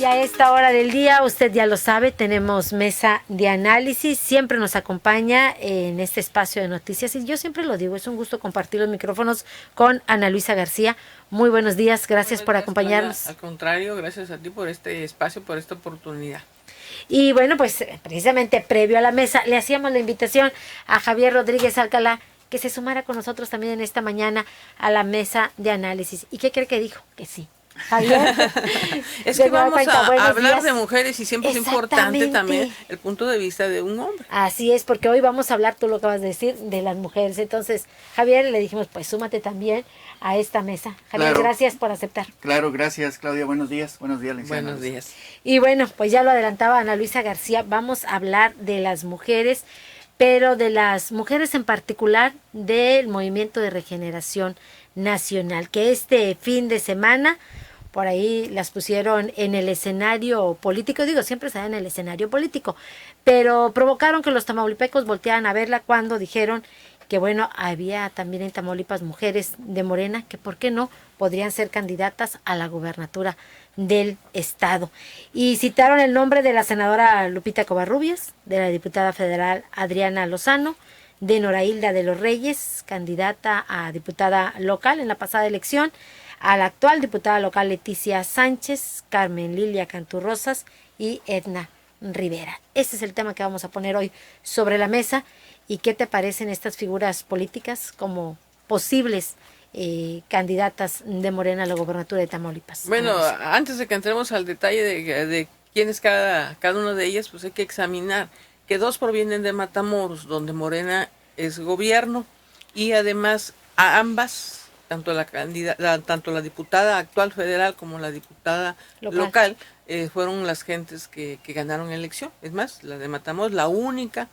Y a esta hora del día, usted ya lo sabe, tenemos mesa de análisis. Siempre nos acompaña en este espacio de noticias. Y yo siempre lo digo, es un gusto compartir los micrófonos con Ana Luisa García. Muy buenos días, gracias por acompañarnos. Claudia, al contrario, gracias a ti por este espacio, por esta oportunidad. Y bueno, pues precisamente previo a la mesa, le hacíamos la invitación a Javier Rodríguez Alcalá que se sumara con nosotros también en esta mañana a la mesa de análisis. ¿Y qué cree que dijo? Que sí. Javier, es que vamos a hablar de mujeres y siempre es importante también el punto de vista de un hombre. Así es, porque hoy vamos a hablar, tú lo acabas de decir, de las mujeres. Entonces, Javier, le dijimos, pues súmate también a esta mesa. Javier, claro, gracias por aceptar. Claro, gracias, Claudia. Buenos días, licenciada. Buenos días. Y bueno, pues ya lo adelantaba Ana Luisa García, vamos a hablar de las mujeres, pero de las mujeres en particular del Movimiento de Regeneración Nacional, que este fin de semana por ahí las pusieron en el escenario político, digo, siempre están en el escenario político, pero provocaron que los tamaulipecos voltearan a verla cuando dijeron que bueno, había también en Tamaulipas mujeres de Morena que por qué no podrían ser candidatas a la gubernatura del estado. Y citaron el nombre de la senadora Lupita Covarrubias, de la diputada federal Adriana Lozano, de Nora Hilda de los Reyes, candidata a diputada local en la pasada elección, a la actual diputada local Leticia Sánchez, Carmen Lilia Cantú Rosas y Edna Rivera. Ese es el tema que vamos a poner hoy sobre la mesa. ¿Y qué te parecen estas figuras políticas como posibles candidatas de Morena a la gobernatura de Tamaulipas? Bueno, antes de que entremos al detalle de quién es cada una de ellas, pues hay que examinar que dos provienen de Matamoros, donde Morena es gobierno, y además a ambas, tanto la diputada actual federal como la diputada local fueron las gentes que ganaron la elección. Es más, la de Matamoros, la única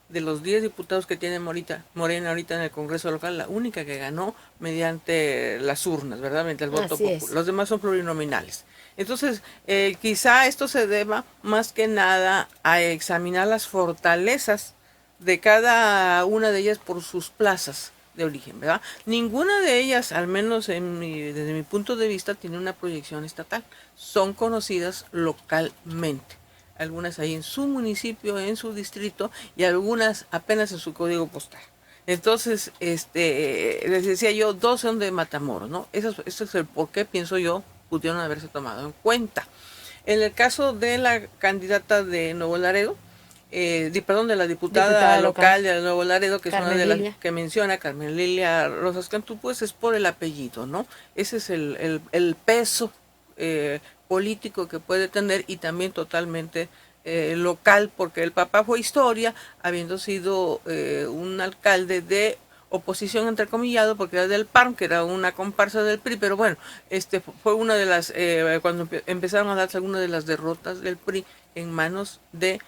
de los 10 diputados que tiene Morena ahorita en el Congreso local, la única que ganó mediante las urnas, ¿verdad? Mediante el voto popular. Los demás son plurinominales. Entonces, quizá esto se deba más que nada a examinar las fortalezas de cada una de ellas por sus plazas de origen, ¿verdad? Ninguna de ellas, al menos desde mi punto de vista, tiene una proyección estatal. Son conocidas localmente. Algunas ahí en su municipio, en su distrito, y algunas apenas en su código postal. Entonces, les decía yo, dos son de Matamoros, ¿no? Eso es el por qué, pienso yo, pudieron haberse tomado en cuenta. En el caso de la candidata de Nuevo Laredo, de la diputada local de Nuevo Laredo, que Carmen es una de las que menciona, Carmen Lilia Rosas Cantú, pues es por el apellido, ¿no? Ese es el peso político que puede tener, y también totalmente local, porque el papá fue historia, habiendo sido un alcalde de oposición entrecomillado, porque era del PAN, que era una comparsa del PRI, pero bueno, fue una de las, cuando empezaron a darse algunas de las derrotas del PRI en manos de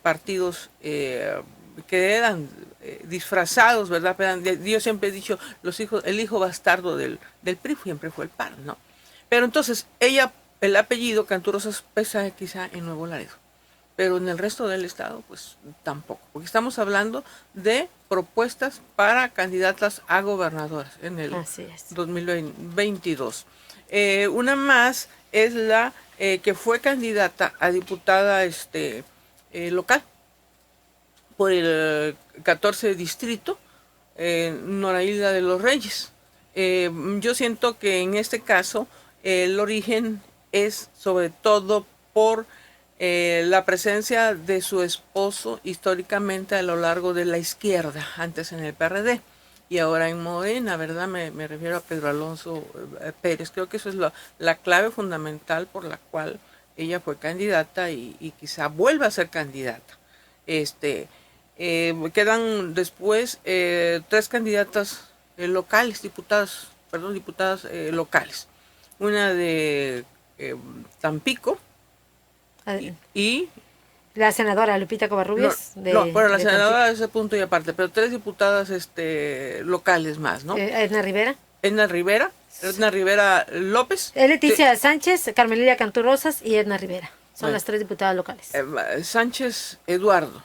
partidos que eran disfrazados, ¿verdad? Yo siempre he dicho, el hijo bastardo del PRI siempre fue el PAN, ¿no? Pero entonces, el apellido Cantú Rosas pesa quizá en Nuevo Laredo, pero en el resto del estado, pues tampoco, porque estamos hablando de propuestas para candidatas a gobernadoras en el 2022. Una más es la que fue candidata a diputada local por el 14 distrito, Nora Hilda de los Reyes. Yo siento que en este caso el origen es sobre todo por la presencia de su esposo históricamente a lo largo de la izquierda, antes en el PRD y ahora en Morena, ¿verdad? Me refiero a Pedro Alonso Pérez. Creo que eso es la clave fundamental por la cual ella fue candidata y quizá vuelva a ser candidata. Quedan después 3 candidatas locales, diputadas locales. Una de Tampico y la senadora Lupita Covarrubias. La senadora es ese punto y aparte, pero 3 diputadas locales más, ¿no? Edna Rivera. Edna Rivera López. Leticia Sánchez, Carmen Lilia Cantú Rosas y Edna Rivera. Son las 3 diputadas locales. Sánchez Eduardo,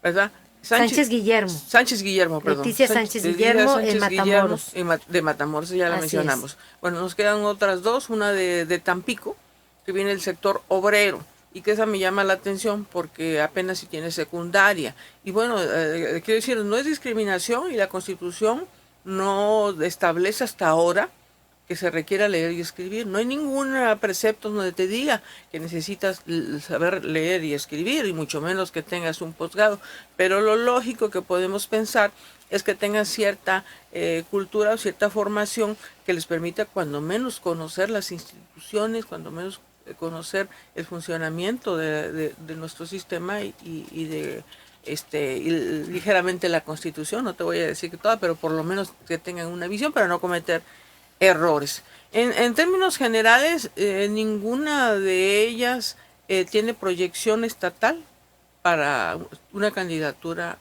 ¿verdad? Sánchez Guillermo, perdón. Leticia Sánchez Guillermo en Matamoros. De Matamoros, ya la mencionamos. Bueno, nos quedan otras 2, una de Tampico, que viene del sector obrero, y que esa me llama la atención porque apenas si tiene secundaria. Y bueno, quiero decir, no es discriminación y la Constitución no establece hasta ahora que se requiera leer y escribir. No hay ningún precepto donde te diga que necesitas saber leer y escribir, y mucho menos que tengas un posgrado. Pero lo lógico que podemos pensar es que tengan cierta cultura o cierta formación que les permita cuando menos conocer las instituciones, cuando menos conocer el funcionamiento de nuestro sistema y de y ligeramente la Constitución. No te voy a decir que toda, pero por lo menos que tengan una visión para no cometer errores. En términos generales, ninguna de ellas tiene proyección estatal para una candidatura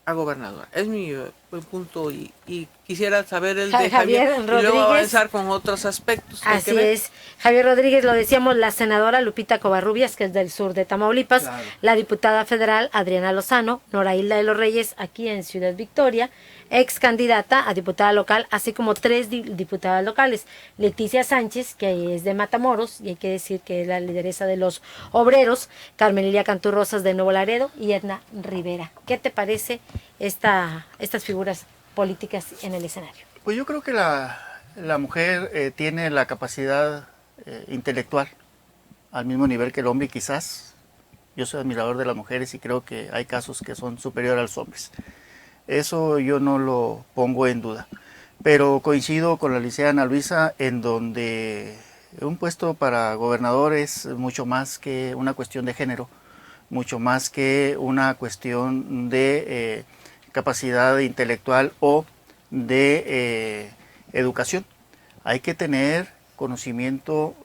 a gobernadora. Es mi buen punto, y quisiera saber el de Javier Rodríguez, y luego avanzar con otros aspectos. Así es. Javier Rodríguez, lo decíamos, la senadora Lupita Covarrubias, que es del sur de Tamaulipas, claro. La diputada federal Adriana Lozano, Nora Hilda de los Reyes, aquí en Ciudad Victoria, ex candidata a diputada local, así como 3 diputadas locales. Leticia Sánchez, que es de Matamoros, y hay que decir que es la lideresa de los obreros, Carmen Lilia Cantú Rosas de Nuevo Laredo y Edna Rivera. ¿Qué te parece estas figuras políticas en el escenario? Pues yo creo que la mujer tiene la capacidad intelectual al mismo nivel que el hombre, quizás. Yo soy admirador de las mujeres y creo que hay casos que son superiores a los hombres. Eso yo no lo pongo en duda. Pero coincido con la licenciada Ana Luisa en donde un puesto para gobernador es mucho más que una cuestión de género, mucho más que una cuestión de capacidad intelectual o de educación. Hay que tener conocimiento,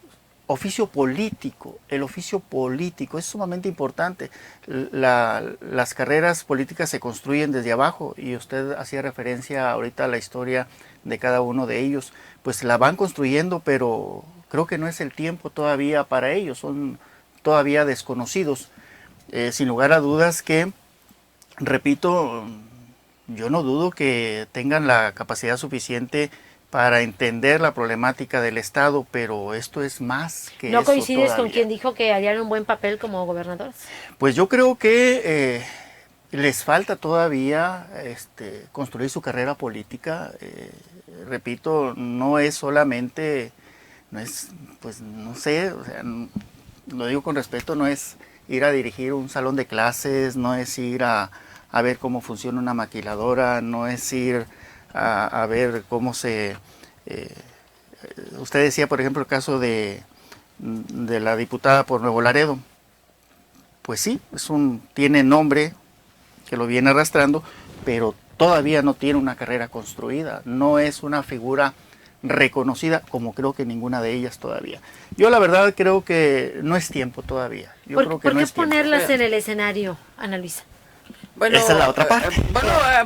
oficio político. El oficio político es sumamente importante. Las carreras políticas se construyen desde abajo, y usted hacía referencia ahorita a la historia de cada uno de ellos. Pues la van construyendo, pero creo que no es el tiempo todavía para ellos, son todavía desconocidos. Sin lugar a dudas que, repito, yo no dudo que tengan la capacidad suficiente para entender la problemática del Estado, pero esto es más que eso. ¿No coincides todavía con quien dijo que harían un buen papel como gobernadores? Pues yo creo que les falta todavía construir su carrera política. Repito, no es solamente, pues no sé, o sea, lo digo con respeto, no es ir a dirigir un salón de clases, no es ir a ver cómo funciona una maquiladora, no es ir a ver cómo se... usted decía, por ejemplo, el caso de la diputada por Nuevo Laredo. Pues sí, tiene nombre que lo viene arrastrando, pero todavía no tiene una carrera construida, no es una figura reconocida, como creo que ninguna de ellas todavía. Yo la verdad creo que no es tiempo todavía. ¿Por qué ponerlas en el escenario, Ana Luisa? Bueno, esa es la otra parte.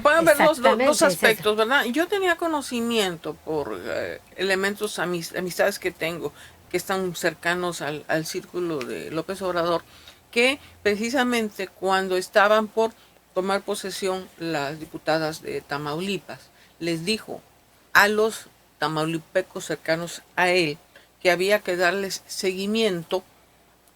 Pueden ver dos aspectos, ¿verdad? Yo tenía conocimiento por elementos, amistades que tengo, que están cercanos al círculo de López Obrador, que precisamente cuando estaban por tomar posesión las diputadas de Tamaulipas, les dijo a los tamaulipecos cercanos a él que había que darles seguimiento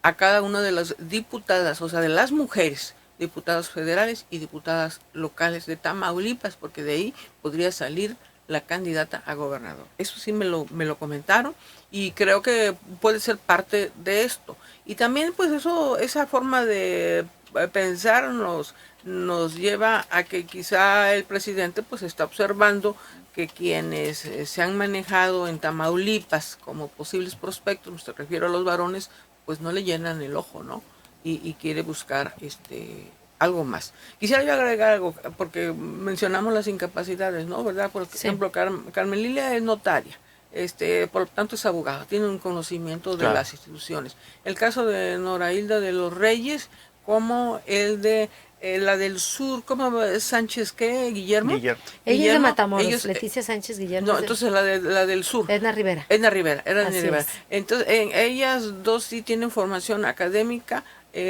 a cada una de las diputadas, o sea, de las mujeres, diputadas federales y diputadas locales de Tamaulipas, porque de ahí podría salir la candidata a gobernador. Eso sí me lo comentaron, y creo que puede ser parte de esto. Y también pues esa forma de pensar nos lleva a que quizá el presidente pues está observando que quienes se han manejado en Tamaulipas como posibles prospectos, me refiero a los varones, pues no le llenan el ojo, ¿no? Y quiere buscar algo más. Quisiera yo agregar algo, porque mencionamos las incapacidades, ¿no? ¿Verdad? Por ejemplo, Carmen Lilia es notaria, por lo tanto es abogada, tiene un conocimiento de las instituciones. El caso de Nora Hilda de los Reyes, como el de la del sur, ¿cómo Sánchez qué? Guillermo. Ella es de Matamoros, Leticia Sánchez Guillermo. No, entonces la del sur. Edna Rivera. Entonces, ellas dos sí tienen formación académica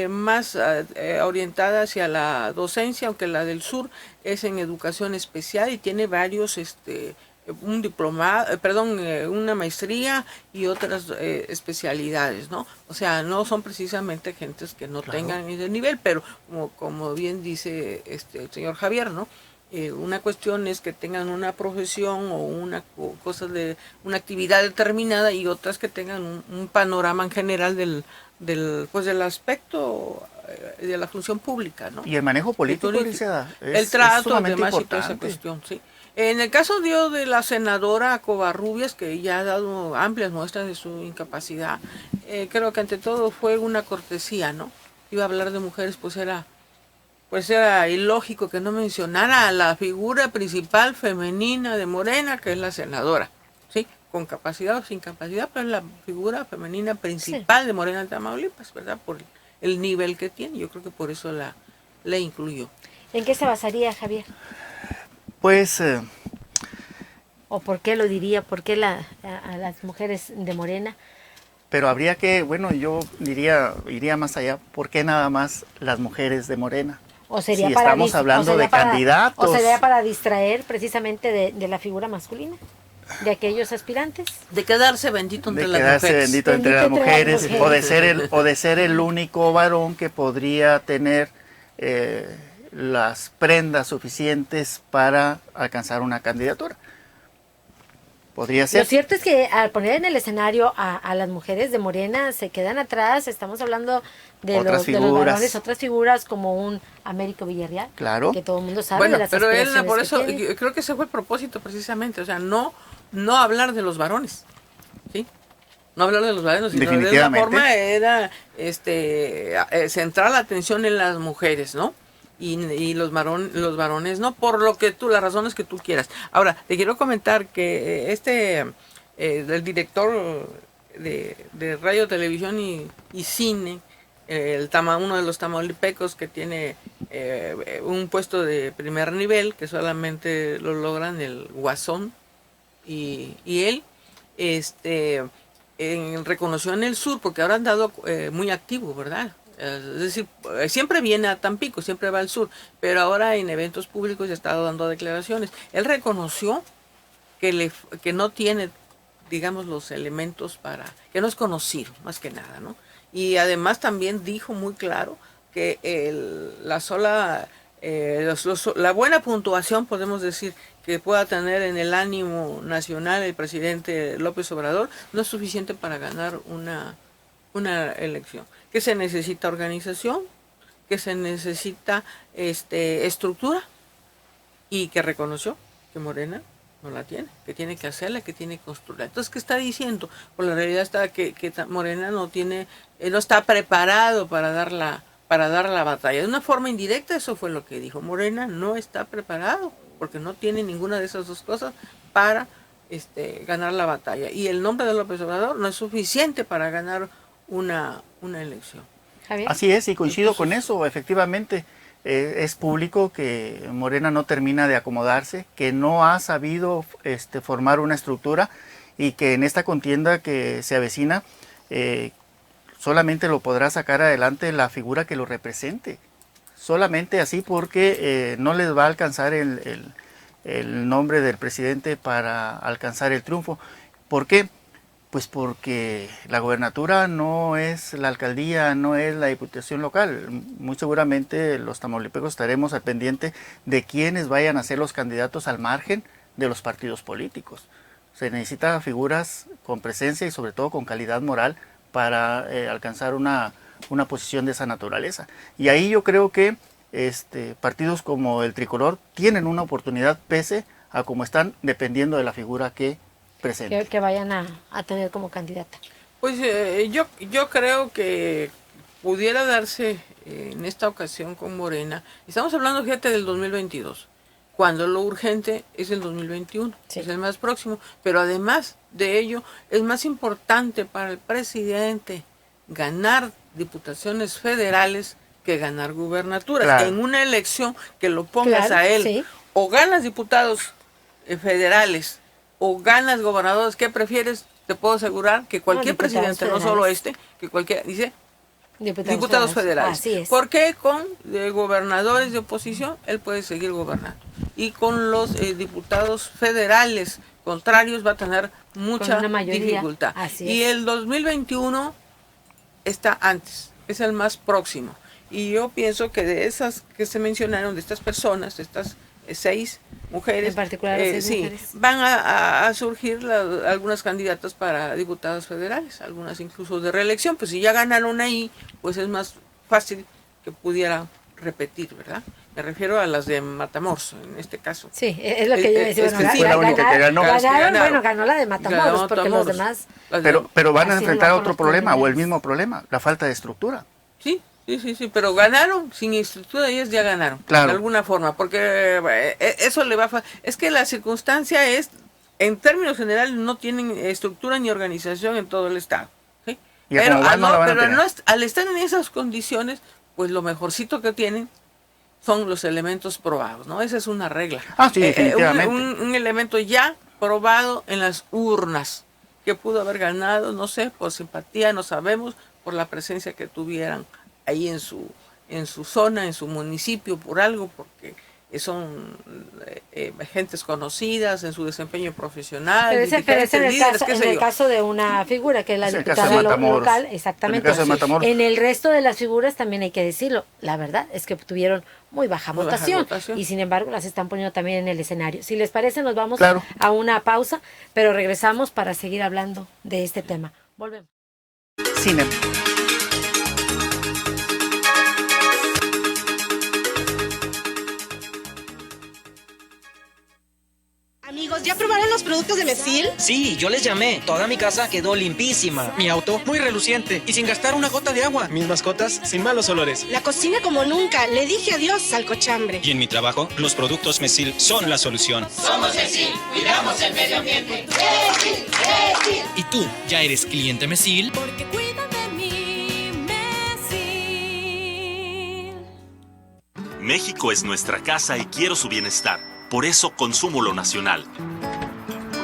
más orientada hacia la docencia, aunque la del sur es en educación especial y tiene varios un una maestría y otras especialidades, ¿no? O sea, no son precisamente gentes que no tengan ese nivel, pero como bien dice el señor Javier, ¿no? Una cuestión es que tengan una profesión o una cosa de una actividad determinada, y otras que tengan un panorama en general del aspecto de la función pública, ¿no? Y el manejo político, el trato, además, y toda esa cuestión, sí. En el caso de la senadora Covarrubias, que ya ha dado amplias muestras de su incapacidad, creo que ante todo fue una cortesía, ¿no? Iba a hablar de mujeres, pues era ilógico que no mencionara a la figura principal femenina de Morena, que es la senadora, ¿sí? Con capacidad o sin capacidad, pero es la figura femenina principal de Morena de Tamaulipas, ¿verdad? Por el nivel que tiene, yo creo que por eso la incluyó. ¿En qué se basaría, Javier? Pues... ¿O por qué lo diría? ¿Por qué a las mujeres de Morena? Pero habría que, bueno, yo iría más allá. ¿Por qué nada más las mujeres de Morena? ¿O sería si para estamos hablando de candidatos? ¿O sería para distraer precisamente de la figura masculina? ¿De aquellos aspirantes? De quedarse bendito entre las mujeres. De quedarse bendito entre las mujeres. O de ser el único varón que podría tener las prendas suficientes para alcanzar una candidatura. Podría ser. Lo cierto es que al poner en el escenario a las mujeres de Morena se quedan atrás. Estamos hablando de los varones, otras figuras como un Américo Villarreal, claro, que todo el mundo sabe. Bueno, de las pero él, por eso tiene. creo que ese fue el propósito precisamente, o sea, no hablar de los varones, ¿sí? No hablar de los varones, sino de una forma era centrar la atención en las mujeres, ¿no? Y los varones no, por las razones que tú quieras. Ahora, te quiero comentar que el director de radio, televisión y cine, uno de los tamaulipecos que tiene un puesto de primer nivel, que solamente lo logran el Guasón y él, reconoció en el sur, porque ahora han dado muy activo, ¿verdad? Es decir, siempre viene a Tampico, siempre va al sur, pero ahora en eventos públicos ya ha estado dando declaraciones. Él reconoció que no tiene, digamos, los elementos que no es conocido, más que nada, ¿no? Y además también dijo muy claro que la buena puntuación, podemos decir, que pueda tener en el ánimo nacional el presidente López Obrador, no es suficiente para ganar una elección. Que se necesita organización, que se necesita estructura, y que reconoció que Morena no la tiene, que tiene que hacerla, que tiene que construirla. Entonces, ¿qué está diciendo? Pues la realidad está que Morena no está preparado para dar la batalla. De una forma indirecta, eso fue lo que dijo. Morena no está preparado, porque no tiene ninguna de esas dos cosas para ganar la batalla. Y el nombre de López Obrador no es suficiente para ganar una elección. ¿Javier? Así es, y coincido con eso, efectivamente. Es público que Morena no termina de acomodarse, que no ha sabido formar una estructura, y que en esta contienda que se avecina solamente lo podrá sacar adelante la figura que lo represente. Solamente así, porque no les va a alcanzar el nombre del presidente para alcanzar el triunfo. ¿Por qué? Pues porque la gobernatura no es la alcaldía, no es la diputación local. Muy seguramente los tamaulipecos estaremos al pendiente de quiénes vayan a ser los candidatos al margen de los partidos políticos. Se necesitan figuras con presencia y sobre todo con calidad moral para alcanzar una posición de esa naturaleza. Y ahí yo creo que partidos como el Tricolor tienen una oportunidad, pese a cómo están, dependiendo de la figura que que vayan a tener como candidata. Pues yo creo que pudiera darse en esta ocasión con Morena. Estamos hablando, fíjate, del 2022, cuando lo urgente es el 2021, sí, es el más próximo, pero además de ello es más importante para el presidente ganar diputaciones federales que ganar gubernaturas. Claro. En una elección que lo pongas a él, sí, o ganas diputados federales o ganas gobernadores, ¿qué prefieres? Te puedo asegurar que cualquier presidente, no solo que cualquiera, dice, diputados federales. Así es. Porque con gobernadores de oposición él puede seguir gobernando. Y con los diputados federales contrarios va a tener mucha dificultad. Y el 2021 está antes, es el más próximo. Y yo pienso que de esas que se mencionaron, de estas personas, de estas 6 mujeres, en particular mujeres, van a surgir algunas candidatas para diputadas federales, algunas incluso de reelección. Pues si ya ganaron ahí, pues es más fácil que pudieran repetir, ¿verdad? Me refiero a las de Matamoros, en este caso. Sí, es lo que yo decía. Bueno, fue la única que ganó. Bueno, ganó la de Matamoros, porque los demás... Pero van a enfrentar otro problema, o el mismo problema, la falta de estructura. Sí, pero ganaron sin estructura, ellas ya ganaron, claro, de alguna forma, porque eso le va a... Es que la circunstancia es, en términos generales, no tienen estructura ni organización en todo el Estado. ¿Sí? Pero al estar en esas condiciones, pues lo mejorcito que tienen son los elementos probados, ¿no? Esa es una regla. Sí, definitivamente. Un elemento ya probado en las urnas, que pudo haber ganado, no sé, por simpatía, no sabemos, por la presencia que tuvieran ahí en su zona, en su municipio, por algo, porque son gentes conocidas en su desempeño profesional. Pero es en el caso de una figura, que es la diputada local, exactamente. En el resto de las figuras también hay que decirlo, la verdad es que tuvieron muy baja votación, y sin embargo las están poniendo también en el escenario. Si les parece, nos vamos a una pausa, pero regresamos para seguir hablando de este tema. Volvemos. Cine. Amigos, ¿ya probaron los productos de Mesil? Sí, yo les llamé. Toda mi casa quedó limpísima. Mi auto muy reluciente y sin gastar una gota de agua. Mis mascotas sin malos olores. La cocina como nunca. Le dije adiós al cochambre. Y en mi trabajo, los productos Mesil son la solución. Somos Mesil, cuidamos el medio ambiente. Mesil, Mesil. ¿Y tú, ya eres cliente Mesil? Porque cuidan de mí, Mesil. México es nuestra casa y quiero su bienestar. Por eso consumo lo nacional.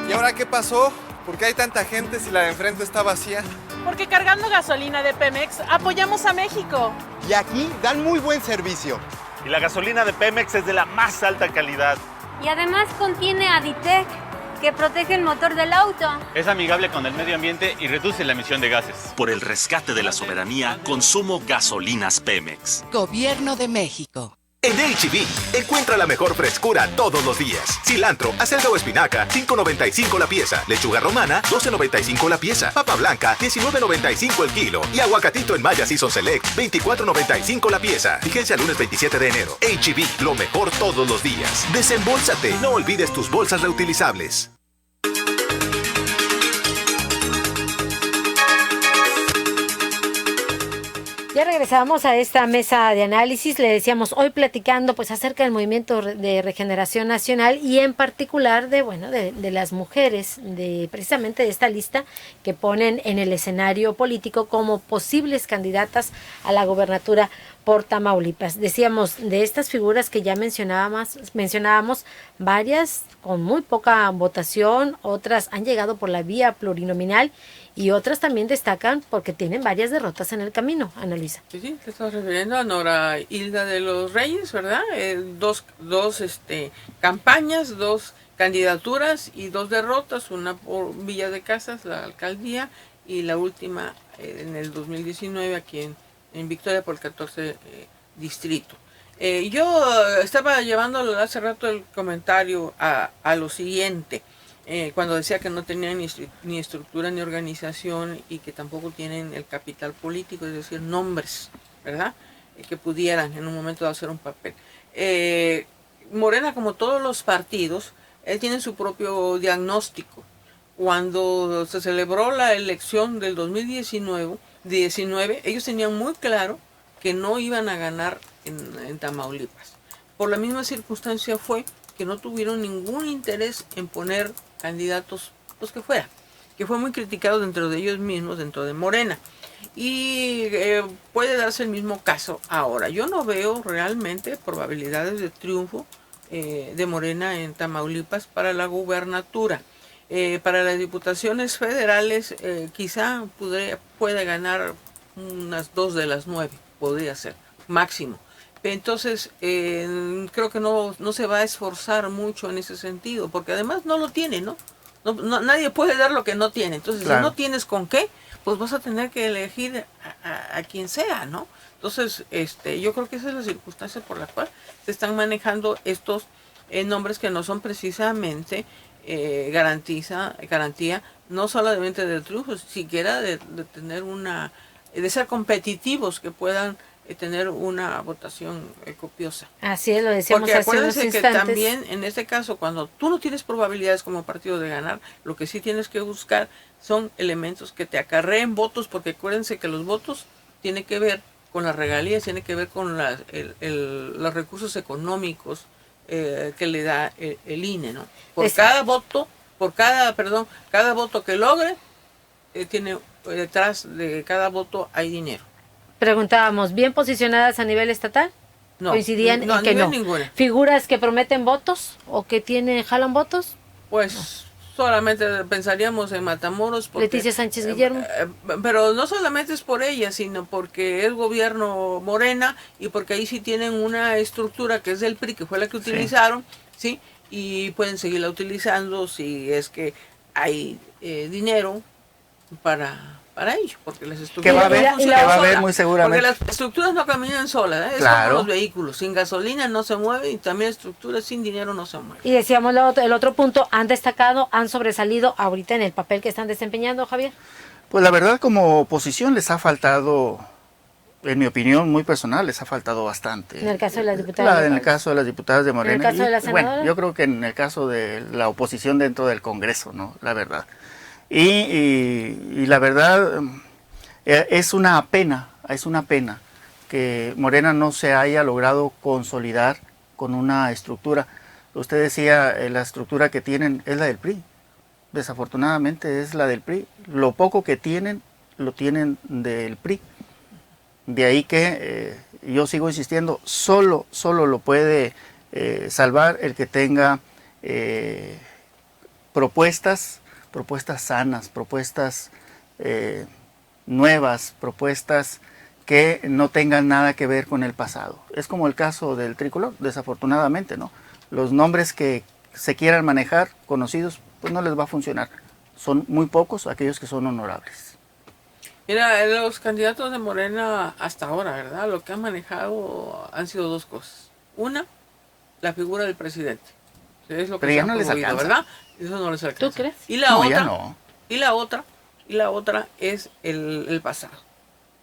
¿Y ahora qué pasó? ¿Por qué hay tanta gente si la de enfrente está vacía? Porque cargando gasolina de Pemex apoyamos a México. Y aquí dan muy buen servicio. Y la gasolina de Pemex es de la más alta calidad. Y además contiene Aditec, que protege el motor del auto. Es amigable con el medio ambiente y reduce la emisión de gases. Por el rescate de la soberanía, consumo gasolinas Pemex. Gobierno de México. En H-E-B, encuentra la mejor frescura todos los días. Cilantro, acelga o espinaca, $5.95 la pieza. Lechuga romana, $12.95 la pieza. Papa blanca, $19.95 el kilo. Y aguacatito en Maya Season Select, $24.95 la pieza. Vigencia lunes 27 de enero. H-E-B, lo mejor todos los días. Desembolsate, no olvides tus bolsas reutilizables. Ya regresamos a esta mesa de análisis. Le decíamos hoy platicando pues acerca del movimiento de regeneración nacional y en particular de las mujeres, precisamente de esta lista que ponen en el escenario político como posibles candidatas a la gobernatura por Tamaulipas. Decíamos de estas figuras que ya mencionábamos, varias con muy poca votación, otras han llegado por la vía plurinominal y otras también destacan porque tienen varias derrotas en el camino, Ana Luisa. Sí, te estás refiriendo a Nora Hilda de los Reyes, ¿verdad? Dos campañas, 2 candidaturas y 2 derrotas, una por Villa de Casas, la alcaldía, y la última en el 2019 aquí en Victoria por el 14 distrito. Yo estaba llevando hace rato el comentario a lo siguiente. Cuando decía que no tenían ni estructura ni organización y que tampoco tienen el capital político, es decir, nombres, ¿verdad? Que pudieran en un momento hacer un papel. Morena, como todos los partidos, tiene su propio diagnóstico. Cuando se celebró la elección del 2019, ellos tenían muy claro que no iban a ganar en Tamaulipas. Por la misma circunstancia fue que no tuvieron ningún interés en poner candidatos, los que fuera, que fue muy criticado dentro de ellos mismos, dentro de Morena. Y puede darse el mismo caso ahora. Yo no veo realmente probabilidades de triunfo de Morena en Tamaulipas para la gubernatura. Para las diputaciones federales quizá puede ganar unas 2 de las 9, podría ser, máximo. Entonces, creo que no se va a esforzar mucho en ese sentido, porque además no lo tiene, ¿no? Nadie puede dar lo que no tiene. Entonces, claro, si no tienes con qué, pues vas a tener que elegir a quien sea, ¿no? Entonces, yo creo que esa es la circunstancia por la cual se están manejando estos nombres que no son precisamente garantía no solamente del triunfo, siquiera de tener de ser competitivos, que puedan tener una votación copiosa. Así es, lo decíamos porque hace unos acuérdense que instantes. también en este caso, cuando tú no tienes probabilidades como partido de ganar, lo que sí tienes que buscar son elementos que te acarreen votos, porque acuérdense que los votos tienen que ver con las regalías, tienen que ver con los recursos económicos que le da el INE, ¿no? Cada voto que logre, tiene detrás de cada voto hay dinero. Preguntábamos, ¿bien posicionadas a nivel estatal? No, ¿coincidían en que no? Ninguna. ¿Figuras que prometen votos o que jalan votos? Pues solamente pensaríamos en Matamoros. Porque, Leticia Sánchez Guillermo. Pero no solamente es por ella, sino porque es gobierno Morena y porque ahí sí tienen una estructura que es del PRI, que fue la que utilizaron, ¿sí? Y pueden seguirla utilizando si es que hay dinero para ello, porque las estructuras que va a haber muy seguramente. Porque las estructuras no caminan solas, es claro, como los vehículos, sin gasolina no se mueven, y también estructuras sin dinero no se mueven. Y decíamos el otro punto, han destacado, han sobresalido ahorita en el papel que están desempeñando, Javier. Pues la verdad, como oposición les ha faltado, en mi opinión muy personal, les ha faltado bastante. En el caso de las diputadas. En el caso de las diputadas de Morena. En el caso de la senadora. Bueno, yo creo que en el caso de la oposición dentro del Congreso, ¿no? La verdad. Y la verdad es una pena que Morena no se haya logrado consolidar con una estructura. Usted decía, la estructura que tienen es la del PRI. Desafortunadamente es la del PRI. Lo poco que tienen, lo tienen del PRI. De ahí que yo sigo insistiendo, solo lo puede salvar el que tenga propuestas sanas, propuestas nuevas, propuestas que no tengan nada que ver con el pasado. Es como el caso del tricolor, desafortunadamente, ¿no? Los nombres que se quieran manejar, conocidos, pues no les va a funcionar. Son muy pocos aquellos que son honorables. Mira, los candidatos de Morena hasta ahora, ¿verdad? Lo que han manejado han sido 2 cosas. Una, la figura del presidente. Es lo que pero ya no les alcanza, ¿verdad? Eso no les alcanza. ¿Tú crees? Y la no, otra, ya no. Y la otra es el pasado,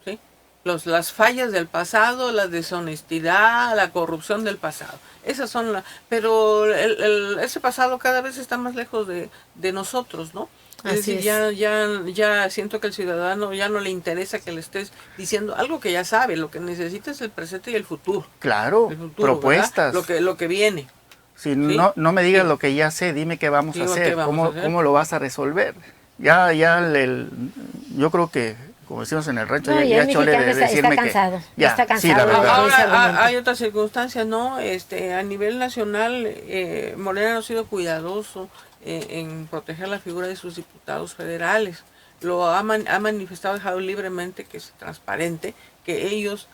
¿sí? Las fallas del pasado, la deshonestidad, la corrupción del pasado. Esas son pero ese pasado cada vez está más lejos de nosotros, ¿no? Es decir, ya siento que el ciudadano ya no le interesa que le estés diciendo algo que ya sabe, lo que necesita es el presente y el futuro. Claro, el futuro, propuestas. Lo que viene. Si ¿sí? no me digas lo que ya sé, dime qué vamos a hacer, cómo lo vas a resolver. Yo creo que, como decimos en el rancho, ya chole de decirme está cansado, que está cansado. Sí, la verdad. Ahora hay otras circunstancias, ¿no? A nivel nacional, Morena no ha sido cuidadoso en proteger la figura de sus diputados federales. Lo ha manifestado, dejado libremente, que es transparente, que ellos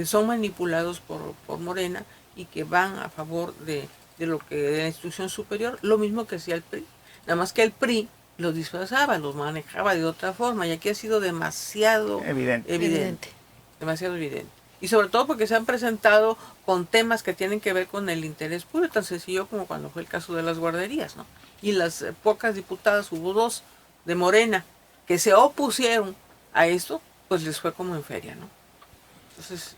son manipulados por Morena y que van a favor de la institución superior, lo mismo que hacía el PRI. Nada más que el PRI los disfrazaba, los manejaba de otra forma, y aquí ha sido demasiado evidente. Demasiado evidente. Y sobre todo porque se han presentado con temas que tienen que ver con el interés puro, tan sencillo como cuando fue el caso de las guarderías, ¿no? Y las pocas diputadas, hubo 2 de Morena, que se opusieron a esto, pues les fue como en feria, ¿no? Entonces,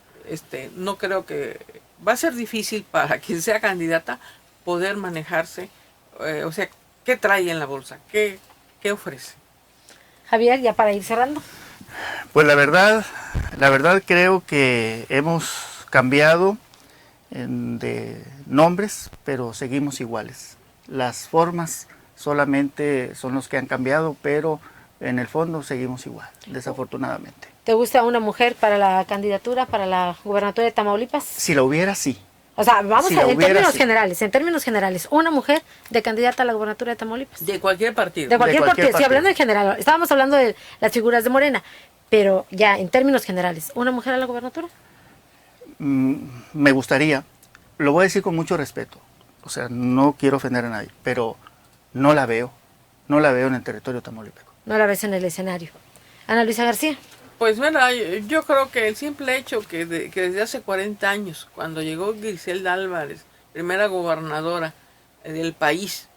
no creo que... Va a ser difícil para quien sea candidata poder manejarse, o sea, ¿qué trae en la bolsa? ¿Qué ofrece? Javier, ya para ir cerrando. Pues la verdad creo que hemos cambiado de nombres, pero seguimos iguales. Las formas solamente son los que han cambiado, pero en el fondo seguimos igual, desafortunadamente. ¿Te gusta una mujer para la candidatura, para la gubernatura de Tamaulipas? Si la hubiera, sí. O sea, vamos en términos generales, una mujer de candidata a la gubernatura de Tamaulipas. De cualquier partido. De cualquier partido, sí, hablando en general. Estábamos hablando de las figuras de Morena, pero ya en términos generales, ¿una mujer a la gobernatura? Me gustaría, lo voy a decir con mucho respeto, o sea, no quiero ofender a nadie, pero no la veo en el territorio tamaulipeco. No la ves en el escenario. Ana Luisa García. Pues mira, yo creo que el simple hecho que desde hace 40 años, cuando llegó Griselda Álvarez, primera gobernadora del país,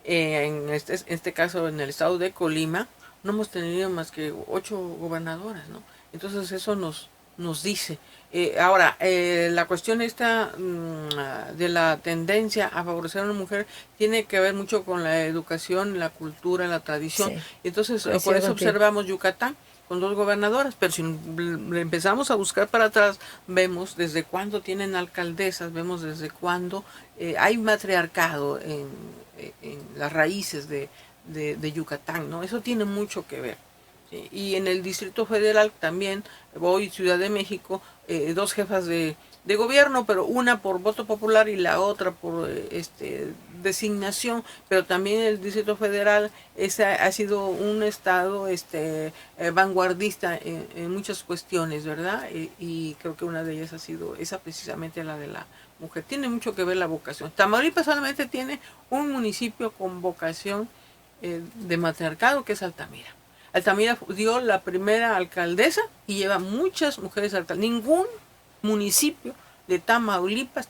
en este caso en el estado de Colima, no hemos tenido más que 8 gobernadoras, ¿no? Entonces eso nos dice. Ahora, la cuestión esta de la tendencia a favorecer a una mujer tiene que ver mucho con la educación, la cultura, la tradición. Sí. Entonces, por eso observamos Yucatán con 2 gobernadoras, pero si empezamos a buscar para atrás, vemos desde cuándo tienen alcaldesas, vemos desde cuándo hay matriarcado en las raíces de Yucatán, ¿no? Eso tiene mucho que ver. ¿Sí? Y en el Distrito Federal también, hoy Ciudad de México, 2 jefas de gobierno, pero una por voto popular y la otra por designación, pero también el Distrito Federal ha sido un estado vanguardista en muchas cuestiones, ¿verdad? Y creo que una de ellas ha sido esa, precisamente la de la mujer. Tiene mucho que ver la vocación. Tamaulipas solamente tiene un municipio con vocación de matriarcado, que es Altamira. Altamira dio la primera alcaldesa y lleva muchas mujeres alcaldesas. Ningún municipio de Tamaulipas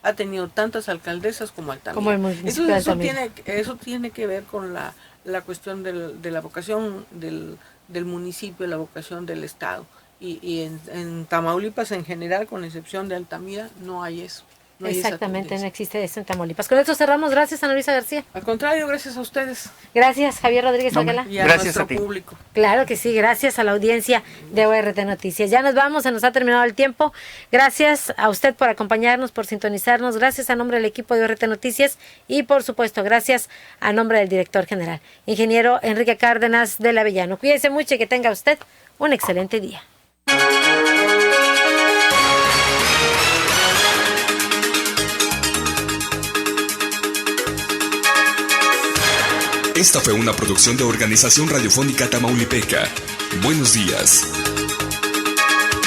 ha tenido tantas alcaldesas como Altamira. Como el municipio de Altamira. Eso tiene que ver con la cuestión de la vocación del municipio, la vocación del estado. Y en Tamaulipas en general, con excepción de Altamira, no hay eso. No exactamente, no existe eso en Tamaulipas. Con esto cerramos. Gracias, Ana Luisa García. Al contrario, gracias a ustedes. Gracias, Javier Rodríguez Aguilar. Y a nuestro público. Claro que sí, gracias a la audiencia de ORT Noticias. Ya nos vamos, se nos ha terminado el tiempo. Gracias a usted por acompañarnos, por sintonizarnos. Gracias a nombre del equipo de ORT Noticias y, por supuesto, gracias a nombre del director general, ingeniero Enrique Cárdenas del Avellano. Cuídese mucho y que tenga usted un excelente día. Esta fue una producción de Organización Radiofónica Tamaulipeca. Buenos días.